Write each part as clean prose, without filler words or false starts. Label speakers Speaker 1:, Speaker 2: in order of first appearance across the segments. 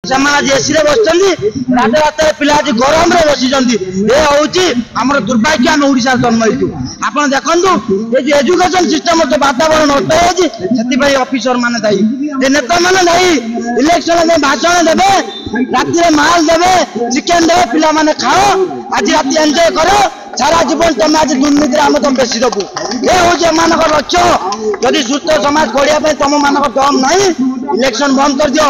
Speaker 1: आज एसी रे बस राजरात पिला आज गरम रे बसी ये हूँ आम दुर्भाग्य आम ओडिशा जन्म हो आप देखु ये एजुकेशन सिस्टम जो वातावरण नष्ट होती ऑफिसर मान दायी नेता मान दायी इलेक्शन में भाषण देवे राति माल देवे चिकेन देवे पिला माने खाओ आज राति एंजॉय करो सारा जीवन तुम आज दुर्नीति आम तुम बेसी दबू ये हूँ मान लक्ष्य जदि सुस्थ समाज गढ़िया तुम मान दम ना इलेक्शन बंद कर दियो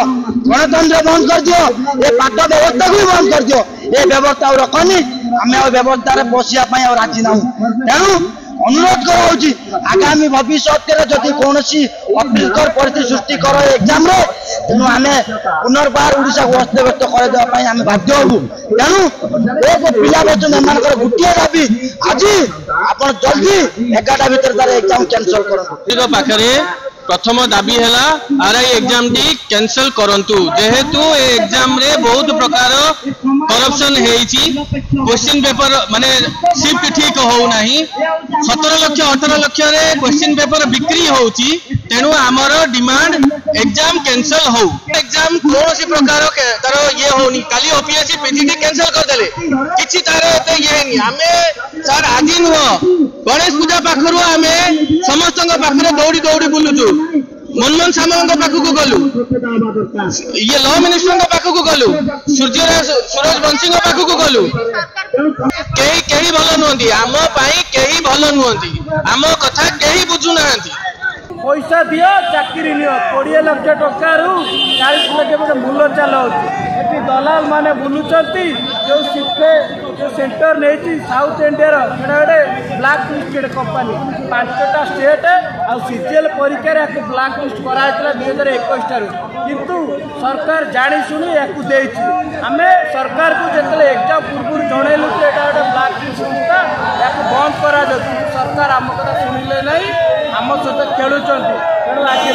Speaker 1: गणतंत्र बंद कर दियो ये पाठ व्यवस्था को बंद कर दियो ये व्यवस्था रखनी आम व्यवस्था बसिया राजी ना तेणु अनुरोध कर आगामी भविष्य जदि कौन अप्रीतिकर परिस्थिति सृष्टि कर एग्जाम तेणु आम पुनर्बार ओडिशा को अस्तव्यस्त करदेवाई आम बाध्य हबू तेणु एक पिला बच्चन गोटे दाबी आज आप जल्दी 11टा भर तार एग्जाम कैंसल कर
Speaker 2: प्रथम दाबी है आरआई एग्जाम टी कैंसल करंतु जेहेतु एग्जाम रे बहुत प्रकार करप्शन हेची क्वेश्चन पेपर माने शिफ्ट ठीक हो नहीं 17 लाख 18 लाख रे क्वेश्चन पेपर बिक्री होची तेणु आमर डिमांड एग्जाम कैंसल हो एग्जाम कौन सी प्रकार तार ये होनी काली ओपीएससी पीजीटी कैंसल कर देले किछि तार एते ये नहीं आमे सर आज नुह गणेश पूजा पाखरु आमे समस्त पाखरे दौड़ी दौड़ी बुलुचु मनमोहन सामंत पाखक गलु ये लॉ मिनिस्टर पाखक गलु सूरज बंशी पाखक गलु कहीं भल नुहति आम कहीं भल नुहति आम कथा कहीं बुझुना
Speaker 3: पैसा दियो चाकरी नियो 20 लाख टका रु 40 लाख गोटे मूल चलाऊँ दलाल माने बुलुचंती जो सिटे जो सेंटर नहीं साउथ इंडिया गोटे ब्लाक लिस्टेड कंपनी 5टा स्टेट आ सीजीएल परीक्षा ब्लाक लिस्ट कराइला 2021 किंतु सरकार जानी शुणी या आम सरकार को जितने एग्जाम पूर्व जनइलु कि यहाँ गोटे ब्लाक लिस्ट संस्था या बंद करा सरकार आम कथा शुणिले नहीं आम सहित खेलुं तेणु आज